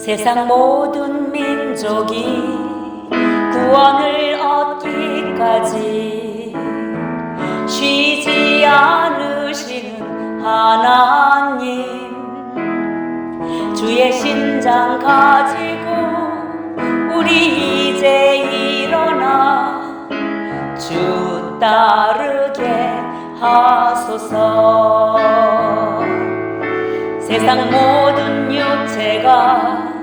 세상 모든 민족이 구원을 얻기까지 쉬지 않으시는 하나님, 주의 심장 가지고 우리 이제 일어나 주 따르게 하소서. 세상 모든 육체가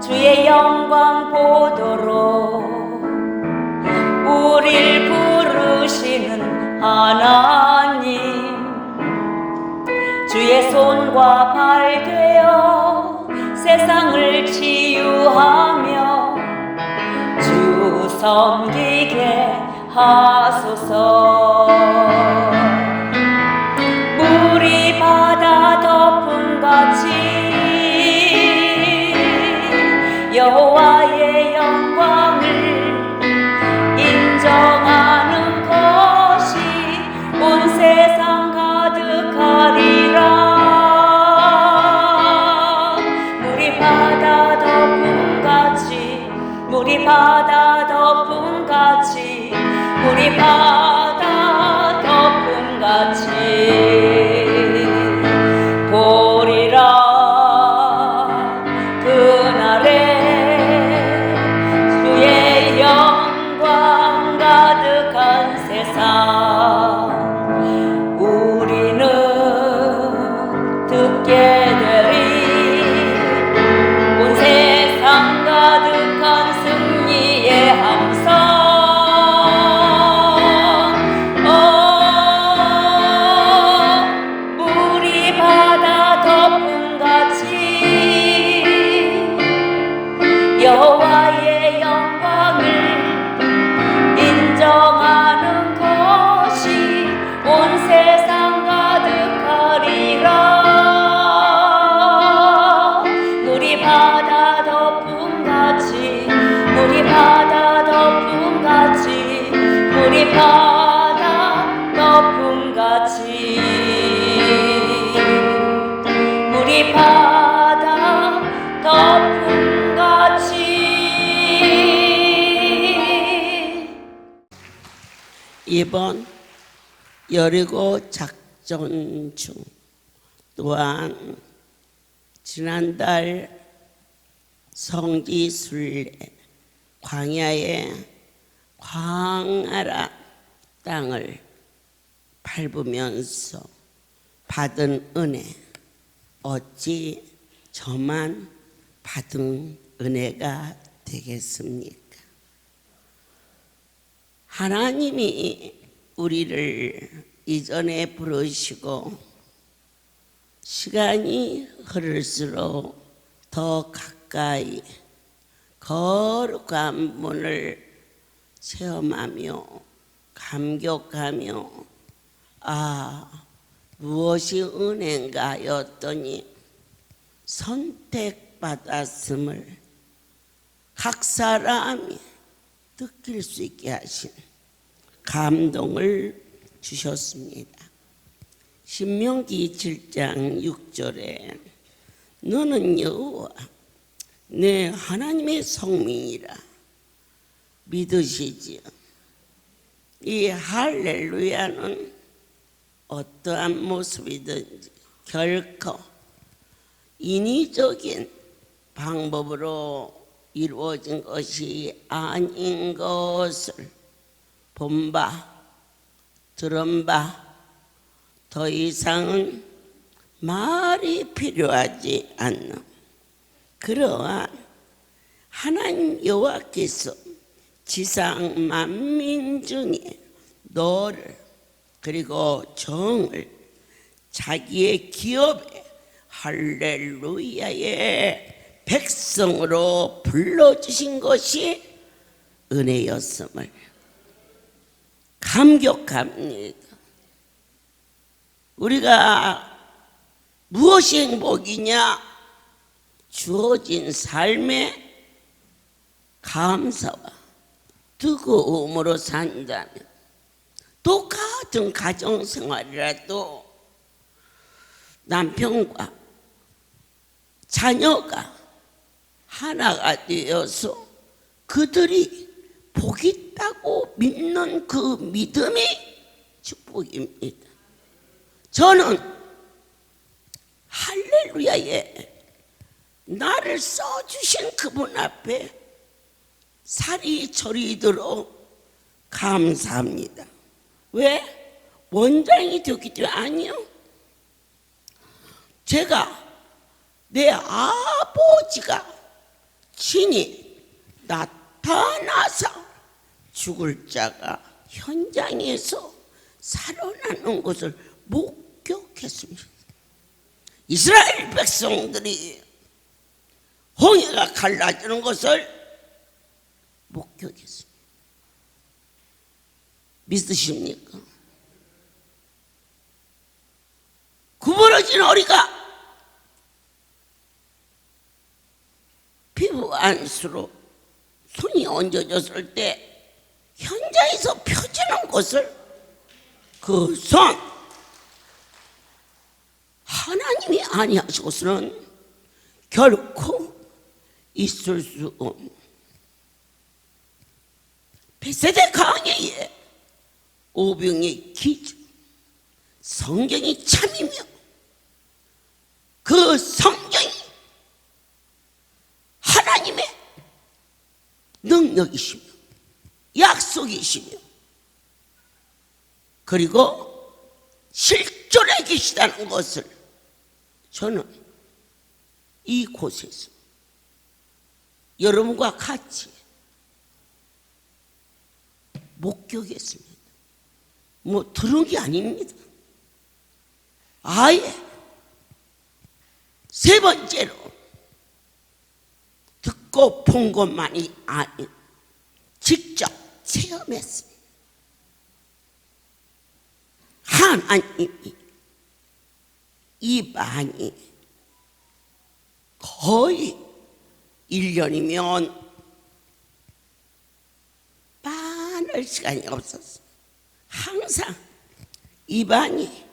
주의 영광 보도록 우릴 부르시는 하나님, 주의 손과 발 되어 세상을 치유하며 주 섬기게 하소서. 물이 바다 덮음같이 여호와의 영광을 인정하는 것이 온 세상 가득하리라. 물이 바다 덮음같이, 물이 바다 덮음같이, 물이 바다 덮음같이 보리라. 그날에 주의 영광 가득한 세상 우리는 듣게 되리. 온 세상 가득한 승리의 함성. 여호와의 영광을 인정하는 것이 온 세상 가득하리라. 물이 바다 덮음같이, 물이 바다 덮음같이, 물이 바다 덮음같이, 물이 바다 덮음같이. 이번 여리고 작전 중 또한 지난달 성지순례 광야의 광활한 땅을 밟으면서 받은 은혜, 어찌 저만 받은 은혜가 되겠습니까? 하나님이 우리를 이전에 부르시고 시간이 흐를수록 더 가까이 거룩한 분을 체험하며 감격하며 무엇이 은혜인가 하였더니 선택받았음을 각 사람이 느낄 수 있게 하신 감동을 주셨습니다. 신명기 7장 6절에 너는 여호와 내 하나님의 성민이라 믿으시지요. 이 할렐루야는 어떠한 모습이든지 결코 인위적인 방법으로 이루어진 것이 아닌 것을 본 바, 들은 바, 더 이상은 말이 필요하지 않는 그러한 하나님 여호와께서 지상 만민 중에 너를 그리고 정을 자기의 기업에 할렐루야의 백성으로 불러주신 것이 은혜였음을 감격합니다. 우리가 무엇이 행복이냐? 주어진 삶의 감사와 뜨거움으로 산다면 똑같은 가정생활이라도 남편과 자녀가 하나가 되어서 그들이 복이 있다고 믿는 그 믿음이 축복입니다. 저는 할렐루야에 나를 써주신 그분 앞에 살이 저리도록 감사합니다. 왜? 원장이 되기 때문에 아니요. 제가 내 아버지가 친히 나타나서 죽을 자가 현장에서 살아나는 것을 목격했습니다. 이스라엘 백성들이 홍해가 갈라지는 것을 목격했습니다. 믿으십니까? 구부러진 허리가 피부 안수로 손이 얹어졌을 때 현장에서 펴지는 것을 그 손 하나님이 아니하시고서는 결코 있을 수 없는 베세대 강해의 오병의 기준 성경이 참이며 그 성경이 하나님의 능력이시며 약속이시며 그리고 실존해 계시다는 것을 저는 이곳에서 여러분과 같이 목격했습니다. 뭐 들은 게 아닙니다. 아예 세 번째로 듣고 본 것만이 아닌 직접 체험했습니다. 하나님이 이방이 거의 1년이면 많을 시간이 없었어요. 항상 입안이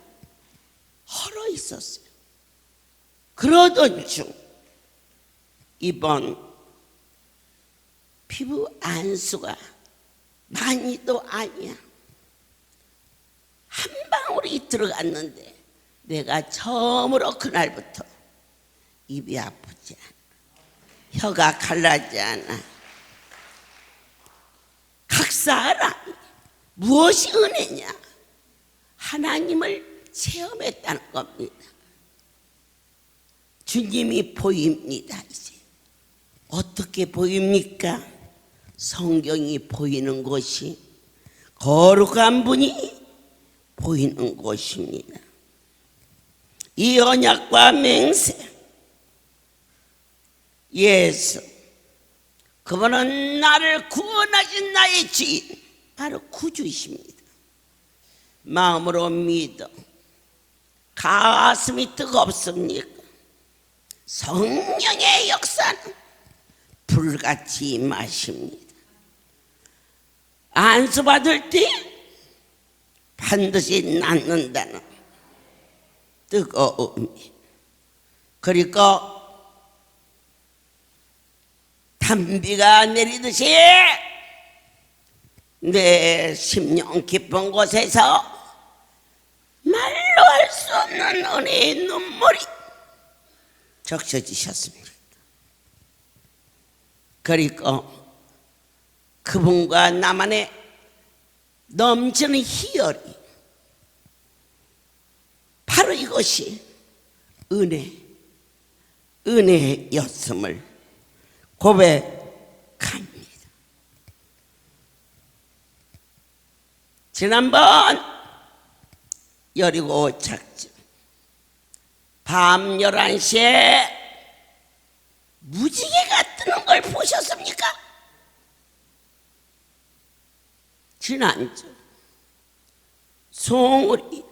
헐어 있었어요. 그러던 중 이번 피부 안수가 많이도 아니야. 한 방울이 들어갔는데 내가 처음으로 그날부터 입이 아프지 않아. 혀가 갈라지지 않아. 각 사람 무엇이 은혜냐? 하나님을 체험했다는 겁니다. 주님이 보입니다. 이제 어떻게 보입니까? 성경이 보이는 것이 거룩한 분이 보이는 것입니다. 이 언약과 맹세 예수 그분은 나를 구원하신 나의 주인 바로 구주이십니다. 마음으로 믿어 가슴이 뜨겁습니까? 성령의 역사는 불같이 임하십니다. 안수받을 때 반드시 낫는다는 뜨거움이 그리고 단비가 내리듯이 내 심령 깊은 곳에서 말로 할 수 없는 은혜의 눈물이 적셔지셨습니다. 그리고 그분과 나만의 넘치는 희열이 바로 이것이 은혜였음을 고백합니다. 지난번 여리고 작전 밤 11시에 무지개가 뜨는 걸 보셨습니까? 지난주 송우리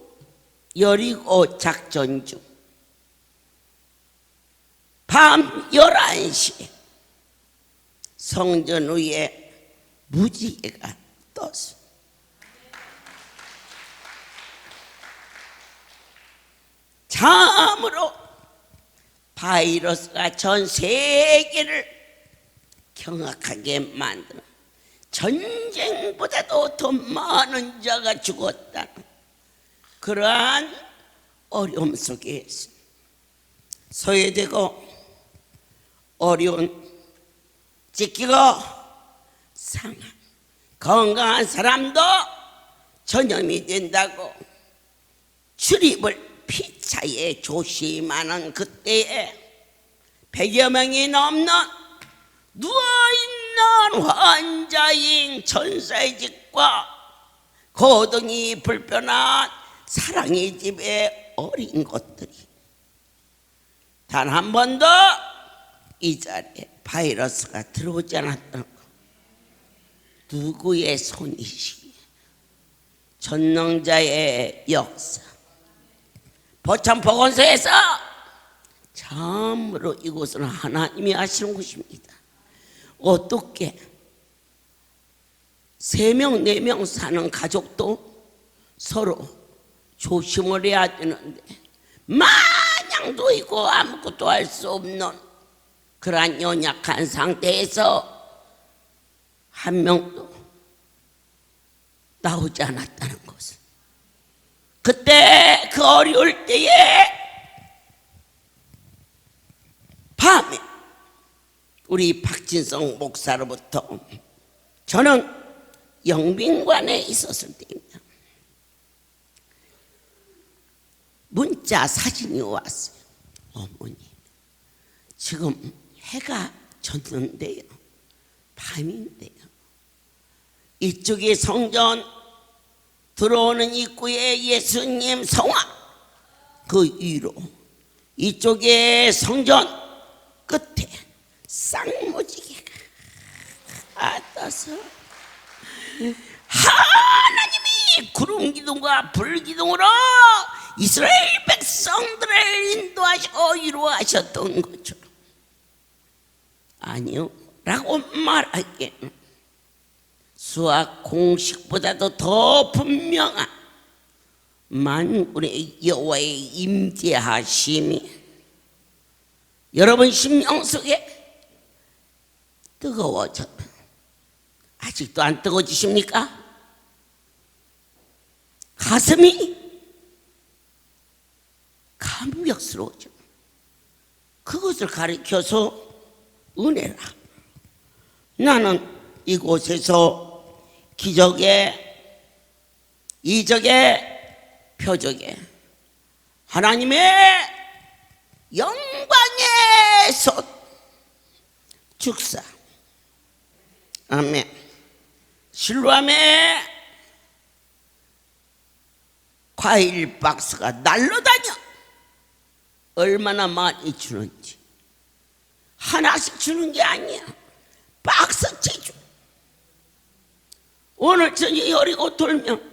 여리고 작전 중 밤 11시에 성전 위에 무지개가 떴습니다. 참으로 바이러스가 전 세계를 경악하게 만드는, 전쟁보다도 더 많은 자가 죽었다는 그러한 어려움 속에서 소외되고 어려운, 찢기고 상한, 건강한 사람도 전염이 된다고 출입을 피차에 조심하는 그때에 100여 명이 넘는 누워있는 환자인 천사의 집과 고등이 불편한 사랑의 집의 어린 것들이 단 한 번도 이 자리에 바이러스가 들어오지 않았다는 것. 누구의 손이시기에? 전능자의 역사. 보천보건소에서 참으로 이곳은 하나님이 하시는 곳입니다. 어떻게 3명, 4명 사는 가족도 서로 조심을 해야 되는데 마냥 놓이고 아무것도 할 수 없는 그러한 연약한 상태에서 한 명도 나오지 않았다는 것은, 그때 그 어려울 때에 밤에 우리 박진성 목사로부터 저는 영빈관에 있었을 때입니다. 문자 사진이 왔어요. 어머니, 지금 해가 졌는데요, 밤인데요, 이쪽에 성전 들어오는 입구에 예수님 성화, 그 위로 이쪽에 성전 끝에 쌍무지개가 떠서 하나님이 구름 기둥과 불 기둥으로 이스라엘 백성들을 인도하시고 이루하셨던 것처럼, 아니요 라고 말하기에는 수학 공식보다도 더 분명한 만군의 여호와의 임재하심이 여러분 심령 속에 뜨거워졌다. 아직도 안 뜨거워지십니까? 가슴이 감격스러워져. 그것을 가리켜서 은혜라. 나는 이곳에서 기적의, 이적의, 표적의 하나님의 영광의 솥 축사, 아멘, 실로암의 과일 박스가 날라다녀 얼마나 많이 주는지, 하나씩 주는 게 아니야, 박스째 줘. 오늘 저녁에 여리고 돌면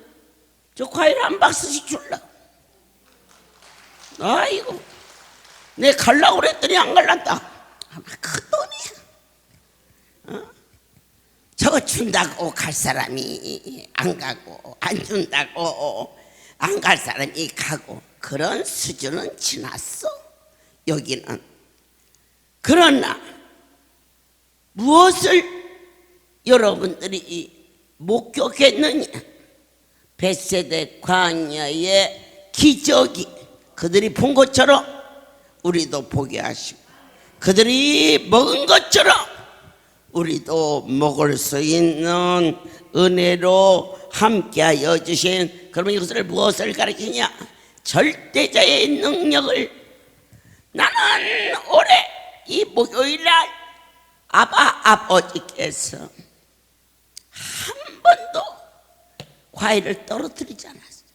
저 과일 한 박스씩 줄라. 아이고, 내 갈라고 그랬더니 안 갈란다. 아마 큰 돈이야. 저거 준다고 갈 사람이 안 가고, 안 준다고 안 갈 사람이 가고, 그런 수준은 지났어 여기는. 그러나 무엇을 여러분들이 목격했느냐? 벳세대 광야의 기적이 그들이 본 것처럼 우리도 보게 하시고, 그들이 먹은 것처럼 우리도 먹을 수 있는 은혜로 함께하여 주신, 그러면 이것을 무엇을 가르치냐? 절대자의 능력을. 나는 올해 이 목요일날 아버지께서 한 번도 과일을 떨어뜨리지 않았어요.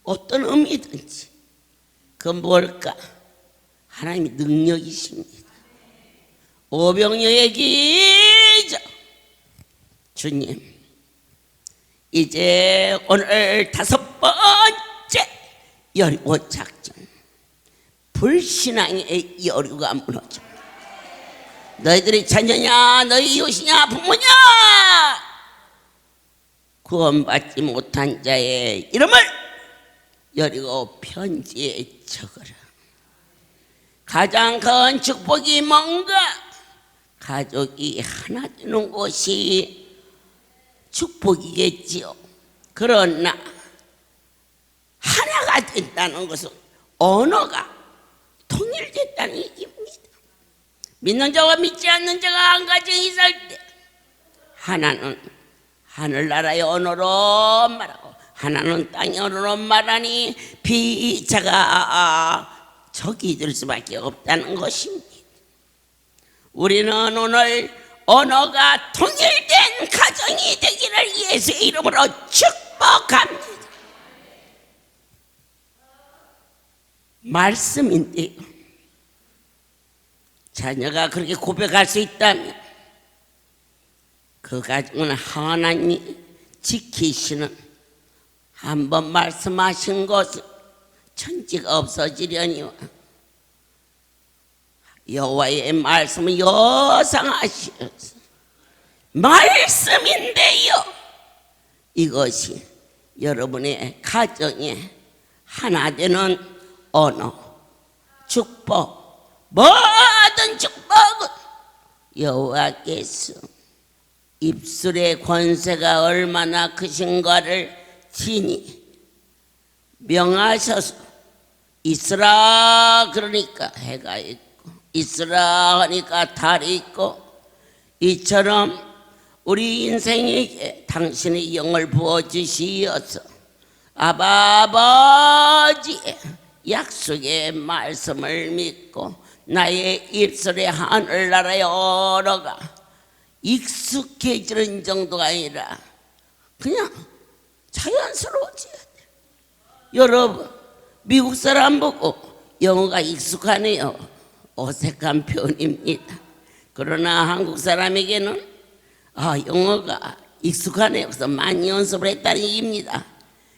어떤 의미든지. 그건 뭘까? 하나님의 능력이십니다. 오병이어의 기적. 주님, 이제 오늘 5번째 여리고 작전, 불신앙의 여리고가 무너져. 너희들이 자녀냐, 너희 이웃이냐, 부모냐, 구원받지 못한 자의 이름을 여리고 편지에 적어라. 가장 큰 축복이 뭔가? 가족이 하나 되는 것이 축복이겠지요. 그러나 하나가 된다는 것은 언어가 통일됐다는 얘기입니다. 믿는 자와 믿지 않는 자가 한 가정이 살 때 하나는 하늘나라의 언어로 말하고 하나는 땅의 언어로 말하니 비자가 적이 될 수밖에 없다는 것입니다. 우리는 오늘 언어가 통일된 가정이 되기를 예수의 이름으로 축복합니다. 말씀인데요, 자녀가 그렇게 고백할 수 있다면 그 가정은 하나님이 지키시는, 한번 말씀하신 것은 천지가 없어지려니와 여호와의 말씀은 여상하시어서 말씀인데요, 이것이 여러분의 가정에 하나 되는 언어, 축복, 모든 축복은 여호와께서 입술의 권세가 얼마나 크신가를 친히 명하셔서 있으라 그러니까 해가 있고 있으라 하니까 달이 있고, 이처럼 우리 인생에게 당신의 영을 부어주시어서 아버지의 약속의 말씀을 믿고 나의 입술에 하늘나라의 언어가 익숙해지는 정도가 아니라 그냥 자연스러워져야 돼. 여러분, 미국 사람 보고 영어가 익숙하네요. 어색한 표현입니다. 그러나 한국 사람에게는 영어가 익숙하네요. 그래서 많이 연습을 했다는 얘기입니다.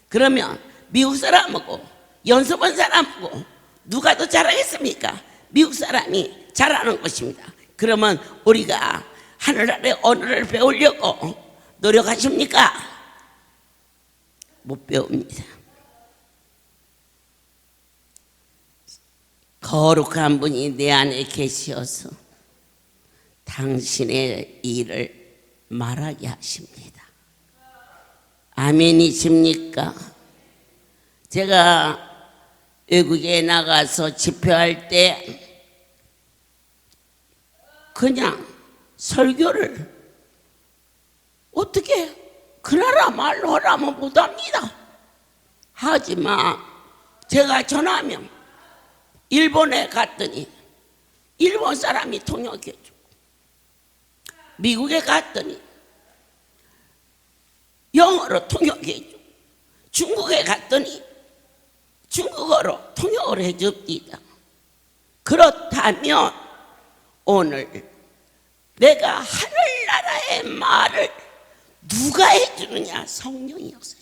그러면 미국 사람하고 연습한 사람하고 누가 더 잘하겠습니까? 미국 사람이 잘하는 것입니다. 그러면 우리가 하늘나라의 언어를 배우려고 노력하십니까? 못 배웁니다. 거룩한 분이 내 안에 계시어서 당신의 일을 말하게 하십니다. 아멘이십니까? 제가 외국에 나가서 집회할 때 그냥 설교를 어떻게 그 나라 말로 하라면 못합니다. 하지만 제가 전하면 일본에 갔더니 일본 사람이 통역해주고, 미국에 갔더니 영어로 통역해주고, 중국에 갔더니 중국어로 통역을 해줍니다. 그렇다면 오늘 내가 하늘나라의 말을 누가 해주느냐? 성령이 없어요.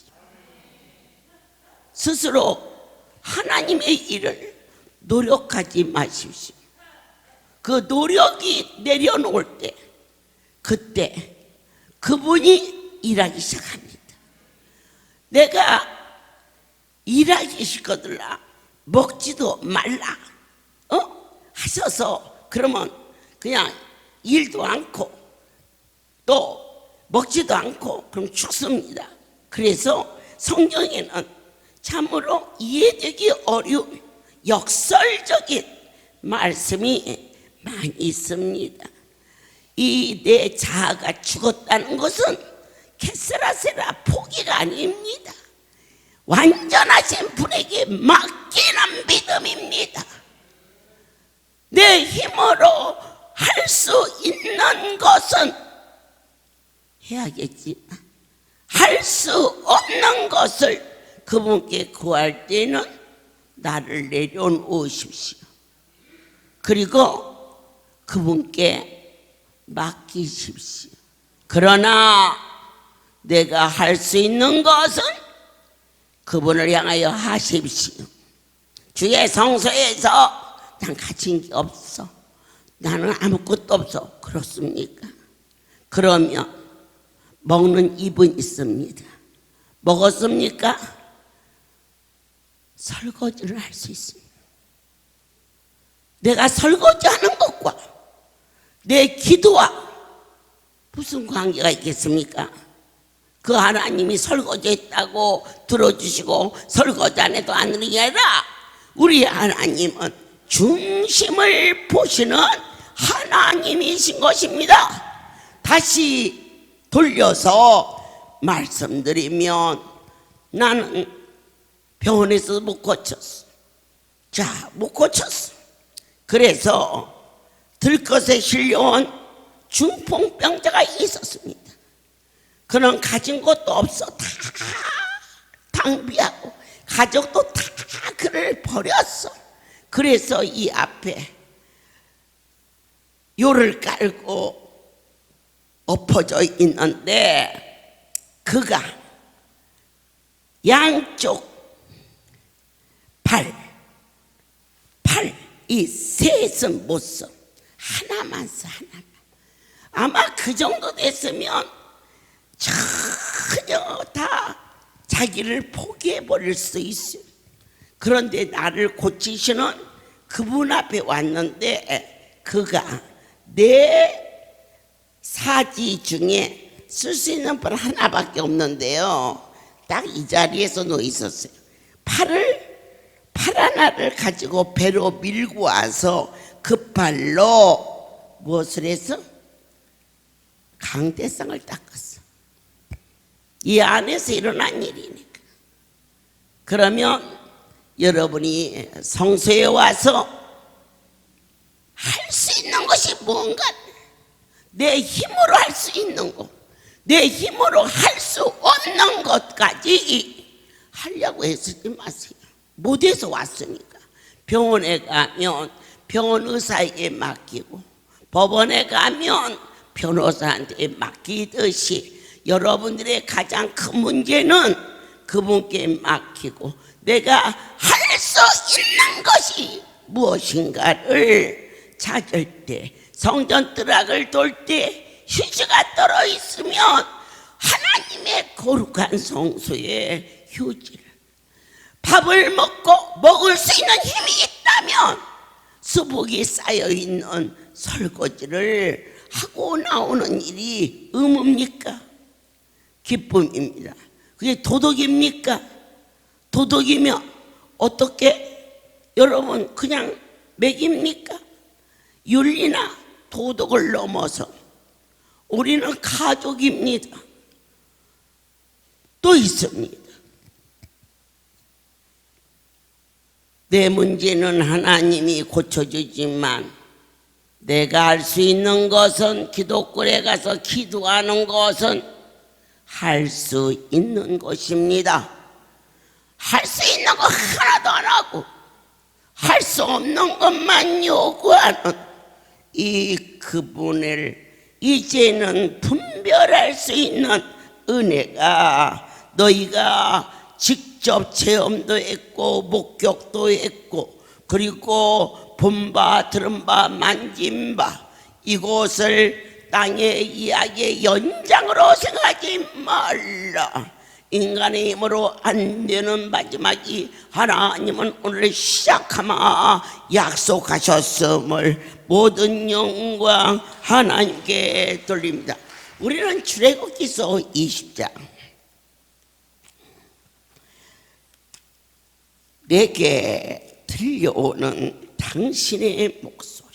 스스로 하나님의 일을 노력하지 마십시오. 그 노력이 내려놓을 때 그때 그분이 일하기 시작합니다. 내가 일하기 싫거들라 먹지도 말라 하셔서 그러면 그냥 일도 않고 또 먹지도 않고 그럼 죽습니다. 그래서 성경에는 참으로 이해되기 어려운 역설적인 말씀이 많이 있습니다. 이 내 자아가 죽었다는 것은 케스라세라 포기가 아닙니다. 완전하신 분에게 맡기는 믿음입니다. 내 힘으로 할 수 있는 것은 해야겠지만 할 수 없는 것을 그분께 구할 때는 나를 내려놓으십시오. 그리고 그분께 맡기십시오. 그러나 내가 할 수 있는 것은 그분을 향하여 하십시오. 주의 성소에서 난 가진 게 없어, 나는 아무것도 없어, 그렇습니까? 그러면 먹는 입은 있습니다. 먹었습니까? 설거지를 할 수 있습니다. 내가 설거지하는 것과 내 기도와 무슨 관계가 있겠습니까? 그 하나님이 설거지했다고 들어주시고 설거지 안 해도 안 되는 게 아니라 우리 하나님은 중심을 보시는 하나님이신 것입니다. 다시 돌려서 말씀드리면 나는 병원에서 못 고쳤어. 자, 못 고쳤어. 그래서 들것에 실려온 중풍병자가 있었습니다. 그는 가진 것도 없어. 다 낭비하고 가족도 다 그를 버렸어. 그래서 이 앞에 요를 깔고 엎어져 있는데 그가 양쪽 팔 이 셋은 못 써. 하나만 써, 하나만. 아마 그 정도 됐으면 전혀 다 자기를 포기해버릴 수 있어요. 그런데 나를 고치시는 그분 앞에 왔는데 그가 내 사지 중에 쓸 수 있는 발 하나밖에 없는데요. 딱 이 자리에서 놓여 있었어요. 팔 하나를 가지고 배로 밀고 와서 그 팔로 무엇을 해서? 강대상을 닦았어. 이 안에서 일어난 일이니까. 그러면 여러분이 성소에 와서 할 수 있는 것이 뭔가, 내 힘으로 할 수 있는 것, 내 힘으로 할 수 없는 것까지 하려고 애쓰지 마세요. 못해서 왔으니까. 병원에 가면 병원 의사에게 맡기고, 법원에 가면 변호사한테 맡기듯이 여러분들의 가장 큰 문제는 그분께 맡기고 내가 할 수 있는 것이 무엇인가를 찾을 때, 성전 뜰락을 돌 때 휴지가 떨어 있으면 하나님의 거룩한 성소에 휴지를, 밥을 먹고 먹을 수 있는 힘이 있다면 수복이 쌓여있는 설거지를 하고 나오는 일이 의무입니까? 기쁨입니다. 그게 도덕입니까? 도덕이면 어떻게 여러분 그냥 먹입니까? 윤리나 도덕을 넘어서 우리는 가족입니다. 또 있습니다. 내 문제는 하나님이 고쳐주지만 내가 할 수 있는 것은, 기도굴에 가서 기도하는 것은 할 수 있는 것입니다. 할 수 있는 거 하나도 안 하고 할 수 없는 것만 요구하는 이 그분을 이제는 분별할 수 있는 은혜가, 너희가 직접 체험도 했고 목격도 했고 그리고 본 바 들은 바 만진 바 이곳을 땅의 이야기의 연장으로 생각하지 말라. 인간의 힘으로 안 되는 마지막이 하나님은 오늘 시작하마 약속하셨음을 모든 영광 하나님께 돌립니다. 우리는 출애굽기서 20장. 내게 들려오는 당신의 목소리,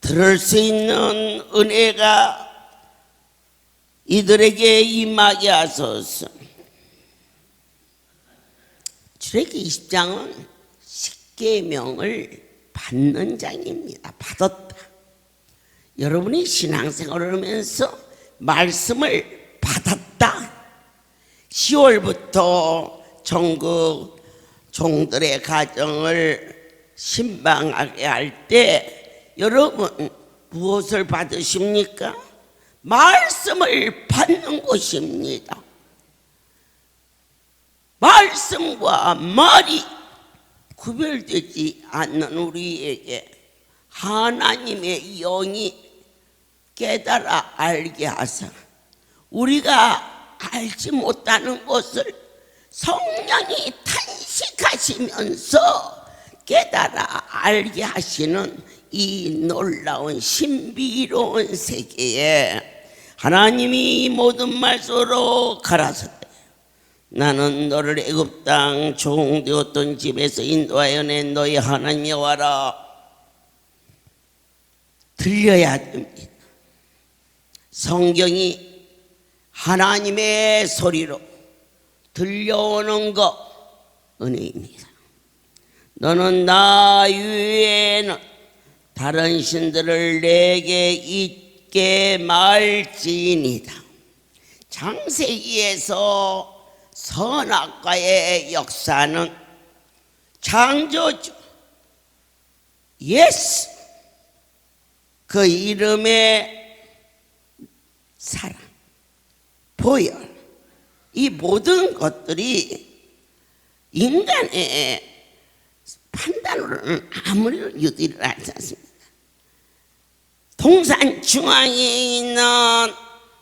들을 수 있는 은혜가 이들에게 임하게 하소서. 출애굽기 20장은 십계명을 받는 장입니다. 받았다. 여러분이 신앙생활을 하면서 말씀을 받았다. 10월부터 전국 종들의 가정을 신방하게 할 때 여러분 무엇을 받으십니까? 말씀을 받는 것입니다. 말씀과 말이 구별되지 않는 우리에게 하나님의 영이 깨달아 알게 하사 우리가 알지 못하는 것을 성령이 탄식하시면서 깨달아 알게 하시는 이 놀라운 신비로운 세계에 하나님이 모든 말씀으로 가라사대 나는 너를 애굽 땅 종되었던 집에서 인도하여 낸 너희 하나님 여호와라. 들려야 됩니다. 성경이 하나님의 소리로 들려오는 것 은혜입니다. 너는 나 외에는 다른 신들을 내게 있게 말지니다. 창세기에서 선악과의 역사는 창조주 예수 그 이름의 사랑, 보혈 이 모든 것들이 인간의 판단으로는 아무리 유지를 하지 않습니다. 동산 중앙에 있는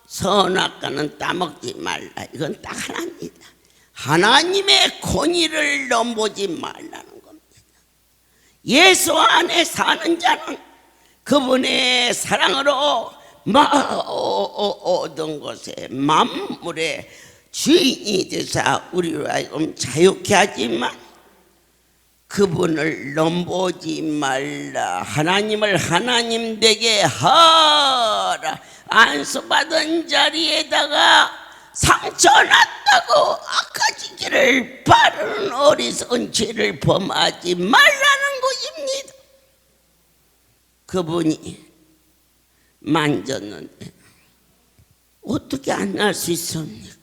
선악과는 따먹지 말라. 이건 딱 하나입니다. 하나님의 권위를 넘보지 말라는 겁니다. 예수 안에 사는 자는 그분의 사랑으로 모든 것에 만물의 주인이 되사 우리로 하여금 자유케 하지만 그분을 넘보지 말라. 하나님을 하나님 되게 하라. 안수받은 자리에다가 상처 났다고 악하지기를 바르는 어리석은 죄를 범하지 말라는 것입니다. 그분이 만졌는데 어떻게 안 날 수 있습니까?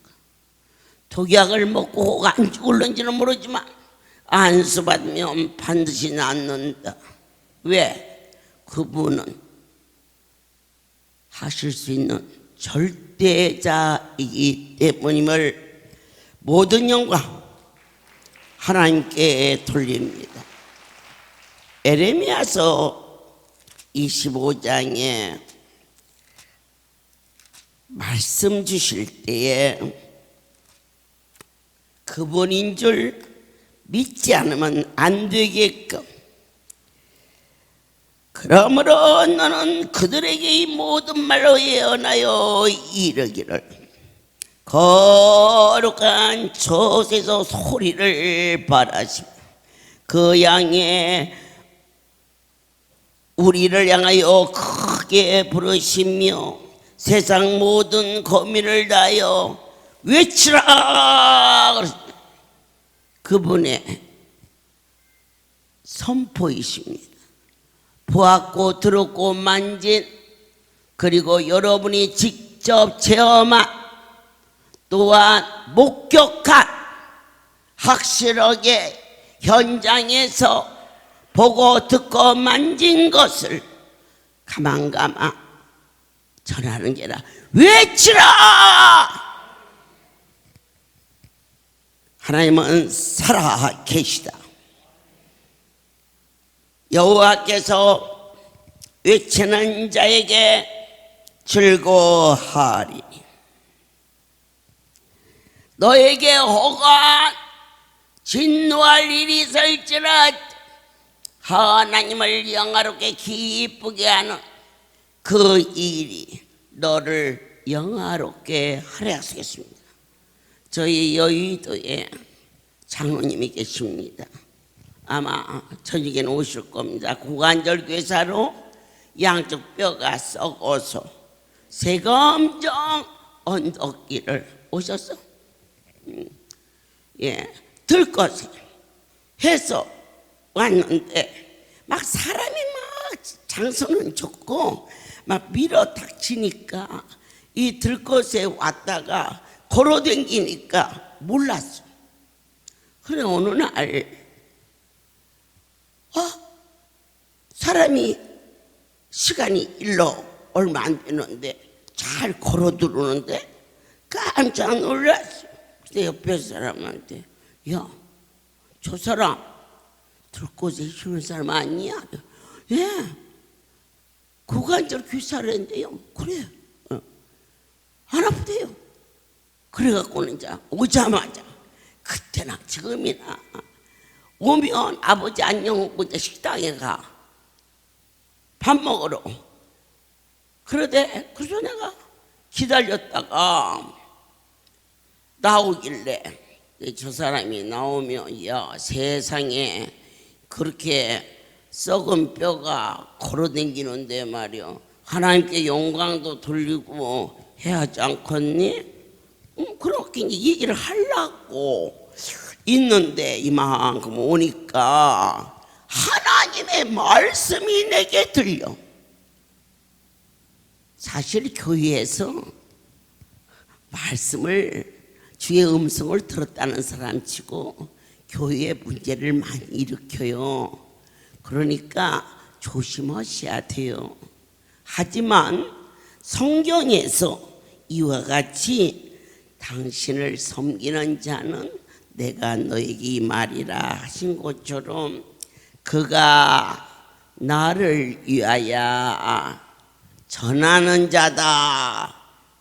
독약을 먹고 안 죽을는지는 모르지만 안수받으면 반드시 낫는다. 왜? 그분은 하실 수 있는 절대자이기 때문임을 모든 영광 하나님께 돌립니다. 에레미야서 25장에 말씀 주실 때에 그분인 줄 믿지 않으면 안 되게끔 그러므로 너는 그들에게 이 모든 말로 예언하여 이르기를 거룩한 저새서 소리를 발하시며 그 양의 우리를 향하여 크게 부르시며 세상 모든 거민을 다하여 외치라. 그분의 선포이십니다. 보았고 들었고 만진 그리고 여러분이 직접 체험한 또한 목격한 확실하게 현장에서 보고 듣고 만진 것을 가만가만 전하는 게 아니라 외치라. 하나님은 살아 계시다. 여호와께서 외치는 자에게 즐거워하리니 너에게 혹한 진노할 일이 있을지라 하나님을 영화롭게 기쁘게 하는 그 일이 너를 영화롭게 하려 하시겠습니다. 저희 여의도에 장로님이 계십니다. 아마 저녁에는 오실 겁니다. 고관절 괴사로 양쪽 뼈가 썩어서 세검정 언덕길을 오셨어. 들것을 해서 왔는데 막 사람이 막 장소는 좋고 막 밀어 닥치니까 이 들것에 왔다가 걸어댕기니까 몰랐어. 그래 어느 날 사람이 시간이 일러 얼마 안 되는데 잘 걸어 들어오는데 깜짝 놀랐어. 그때 옆에 사람한테 야, 저 사람 들꽃에 힘을 사람 아니야? 예, 고관절 귀살했는데요. 그래, 안 아프대요. 그래갖고는 이제 오자마자 그때나 지금이나 오면 아버지 안녕 먹고 식당에 가. 밥 먹으러. 그러대. 그래서 내가 기다렸다가 나오길래 저 사람이 나오면 야 세상에 그렇게 썩은 뼈가 걸어댕기는데 말이야 하나님께 영광도 돌리고 해야 하지 않겠니? 그렇게 얘기를 하려고 있는데 이만큼 오니까 하나님의 말씀이 내게 들려. 사실 교회에서 말씀을 주의 음성을 들었다는 사람 치고 교회에 문제를 많이 일으켜요. 그러니까 조심하셔야 돼요. 하지만 성경에서 이와 같이 당신을 섬기는 자는 내가 너에게 이 말이라 하신 것처럼 그가 나를 위하여 전하는 자다.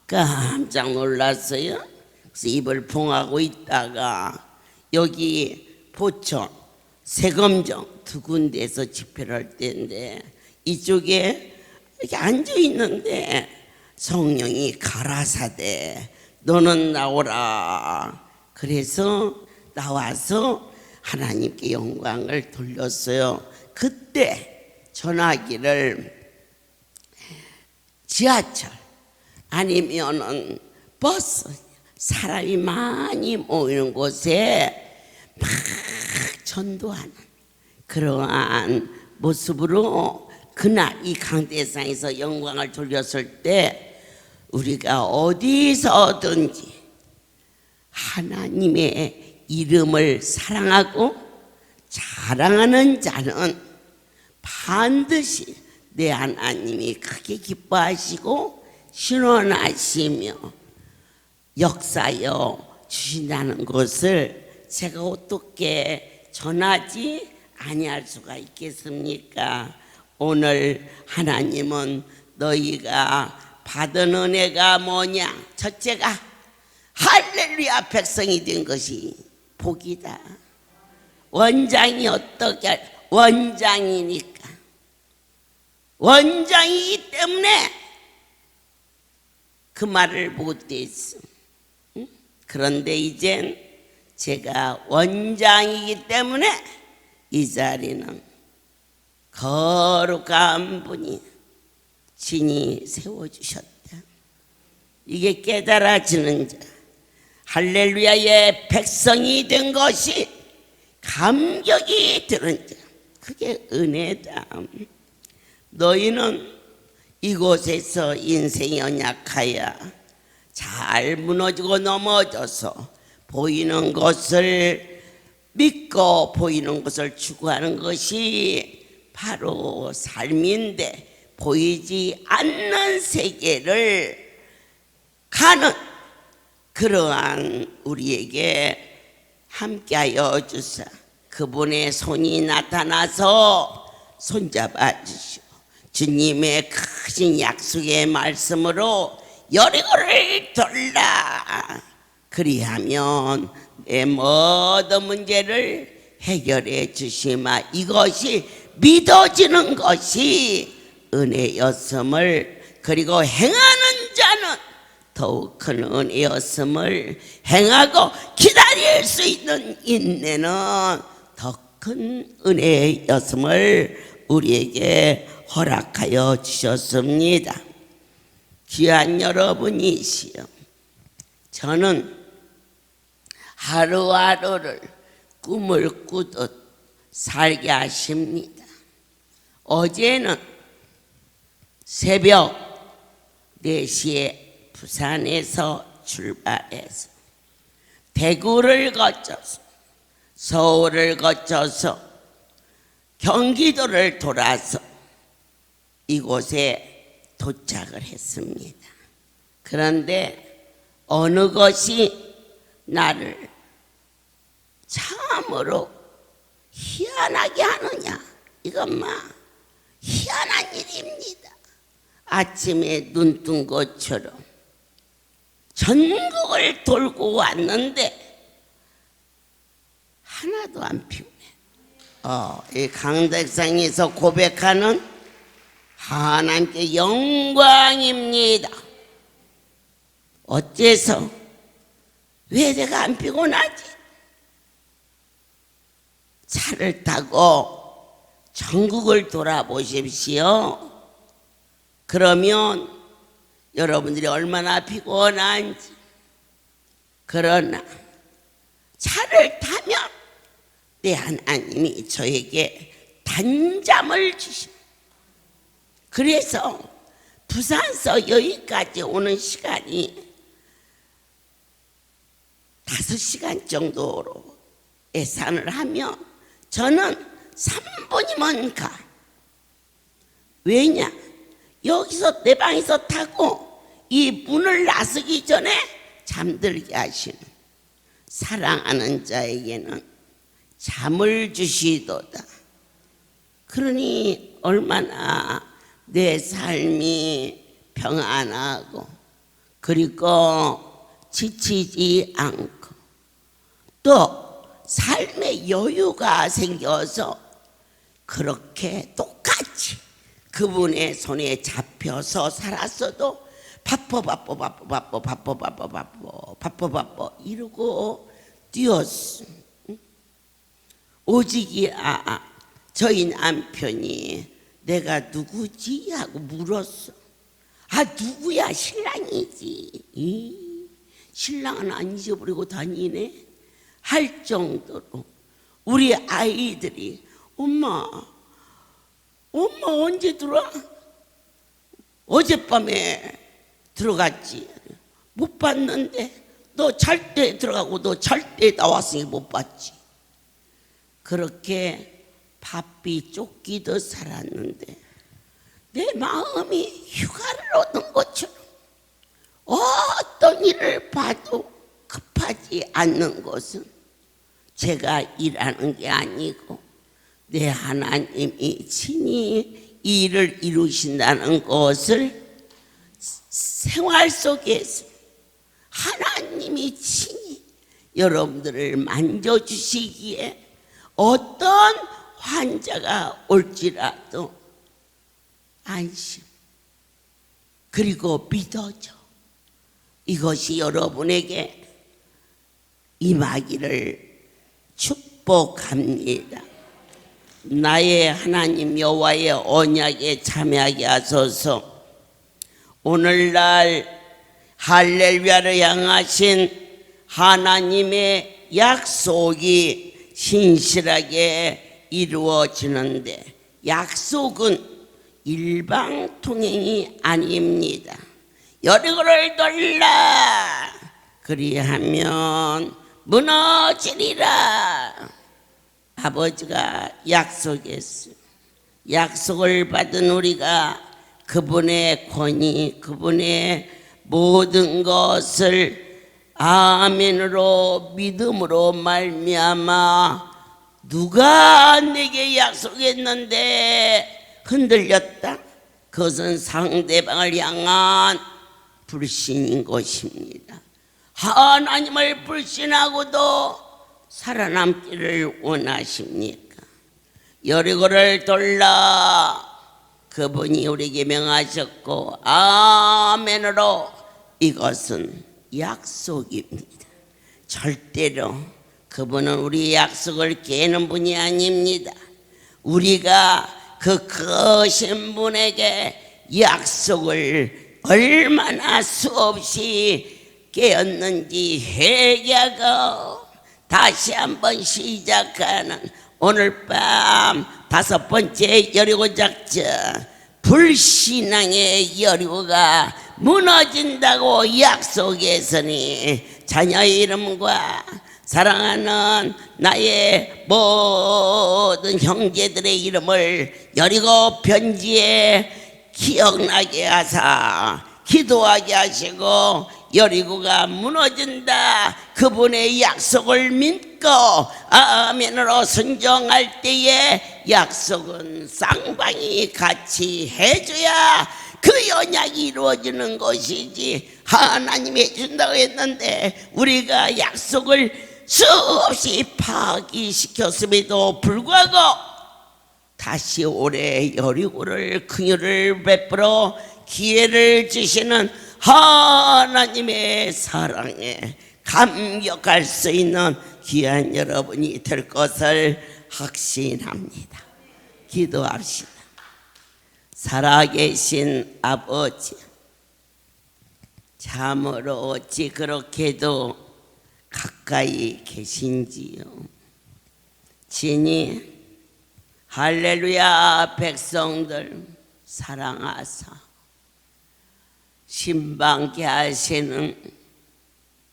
깜짝 놀랐어요. 그래서 입을 봉하고 있다가 여기 포천, 세검정 두 군데에서 집회를 할 때인데 이쪽에 이렇게 앉아 있는데 성령이 가라사대 너는 나오라. 그래서 나와서 하나님께 영광을 돌렸어요. 그때 전화기를 지하철 아니면은 버스 사람이 많이 모이는 곳에 막 전도하는 그러한 모습으로 그날 이 강대상에서 영광을 돌렸을 때 우리가 어디서든지 하나님의 이름을 사랑하고 자랑하는 자는 반드시 내 하나님이 크게 기뻐하시고 신원하시며 역사여 주신다는 것을 제가 어떻게 전하지 아니할 수가 있겠습니까? 오늘 하나님은 너희가 받은 은혜가 뭐냐? 첫째가 할렐루야 백성이 된 것이 복이다. 원장이 어떻게 원장이니까 원장이기 때문에 그 말을 못했어. 그런데 이젠 제가 원장이기 때문에 이 자리는 거룩한 분이 진이 세워주셨다. 이게 깨달아지는 자 할렐루야의 백성이 된 것이 감격이 드는 자 그게 은혜다. 너희는 이곳에서 인생이 연약하여 잘 무너지고 넘어져서 보이는 것을 믿고 보이는 것을 추구하는 것이 바로 삶인데 보이지 않는 세계를 가는 그러한 우리에게 함께하여 주사 그분의 손이 나타나서 손잡아 주시오. 주님의 크신 약속의 말씀으로 여리고를 돌라. 그리하면 내 모든 문제를 해결해 주시마. 이것이 믿어지는 것이 은혜였음을 그리고 행하는 자는 더욱 큰 은혜였음을 행하고 기다릴 수 있는 인내는 더 큰 은혜였음을 우리에게 허락하여 주셨습니다. 귀한 여러분이시여, 저는 하루하루를 꿈을 꾸듯 살게 하십니다. 어제는 새벽 4시에 부산에서 출발해서 대구를 거쳐서 서울을 거쳐서 경기도를 돌아서 이곳에 도착을 했습니다. 그런데 어느 것이 나를 참으로 희한하게 하느냐, 이것만 희한한 일입니다. 아침에 눈 뜬 것처럼 전국을 돌고 왔는데 하나도 안 피우네. 이 강대상에서 고백하는 하나님께 영광입니다. 어째서? 왜 내가 안 피곤하지? 차를 타고 전국을 돌아보십시오. 그러면 여러분들이 얼마나 피곤한지. 그러나 차를 타면 내 하나님이 저에게 단잠을 주십니다. 그래서 부산서 여기까지 오는 시간이 5시간 정도로 예산을 하면 저는 3분이면 가. 왜냐? 여기서 내 방에서 타고 이 문을 나서기 전에 잠들게 하시는 사랑하는 자에게는 잠을 주시도다. 그러니 얼마나 내 삶이 평안하고 그리고 지치지 않고 또 삶의 여유가 생겨서 그렇게 똑같이 그분의 손에 잡혀서 살았어도 바빠 이러고 뛰었어. 오직이 저희 남편이 내가 누구지? 하고 물었어. 누구야? 신랑이지. 신랑은 안 잊어버리고 다니네? 할 정도로 우리 아이들이 엄마 언제 들어와? 어젯밤에 들어갔지. 못 봤는데 너 잘 때 들어가고 너 잘 때 나왔으니 못 봤지. 그렇게 바삐 쫓기듯 살았는데 내 마음이 휴가를 얻은 것처럼 어떤 일을 봐도 급하지 않는 것은 제가 일하는 게 아니고 내 하나님이 친히 이 일을 이루신다는 것을 생활 속에서 하나님이 친히 여러분들을 만져주시기에 어떤 환자가 올지라도 안심 그리고 믿어줘. 이것이 여러분에게 임하기를 축복합니다. 나의 하나님 여호와의 언약에 참여하게 하소서. 오늘날 할렐루야를 향하신 하나님의 약속이 신실하게 이루어지는데 약속은 일방통행이 아닙니다. 여리고를 돌라 그리하면 무너지리라. 아버지가 약속했어요. 약속을 받은 우리가 그분의 권위, 그분의 모든 것을 아멘으로 믿음으로 말미암아 누가 내게 약속했는데 흔들렸다? 그것은 상대방을 향한 불신인 것입니다. 하나님을 불신하고도 살아남기를 원하십니까? 여리고를 돌라 그분이 우리에게 명하셨고 아멘으로 이것은 약속입니다. 절대로 그분은 우리 약속을 깨는 분이 아닙니다. 우리가 그 크신 분에게 약속을 얼마나 수없이 깨었는지 회개하고 다시 한번 시작하는 오늘 밤 5번째 여리고 작전, 불신앙의 여리고가 무너진다고 약속했으니 자녀의 이름과 사랑하는 나의 모든 형제들의 이름을 여리고 편지에 기억나게 하사 기도하게 하시고 여리고가 무너진다 그분의 약속을 믿고 아멘으로 순종할 때에 약속은 쌍방이 같이 해줘야 그 언약이 이루어지는 것이지. 하나님이 해준다고 했는데 우리가 약속을 수없이 파기시켰음에도 불구하고 다시 올해 여리고를 긍휼을 베풀어 기회를 주시는 하나님의 사랑에 감격할 수 있는 귀한 여러분이 될 것을 확신합니다. 기도합시다. 살아계신 아버지, 참으로 어찌 그렇게도 가까이 계신지요. 진이 할렐루야 백성들 사랑하사 신방케 하시는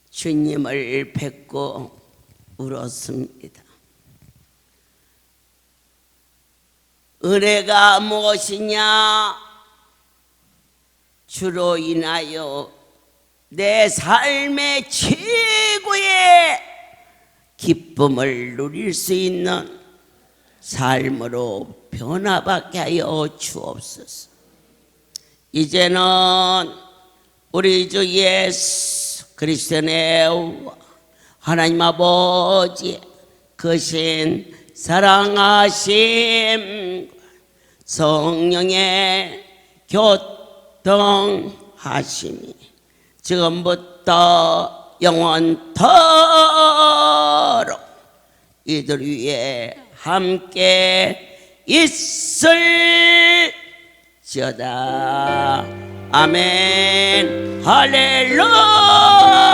주님을 뵙고 울었습니다. 은혜가 무엇이냐? 주로 인하여 내 삶의 최고의 기쁨을 누릴 수 있는 삶으로 변화받게 하여 주옵소서. 이제는 우리 주 예수 그리스도의 하나님 아버지의 크신 사랑하심 성령의 교통하심이 지금부터 영원토록 이들 위에 함께 있을지어다. 아멘. 할렐루야.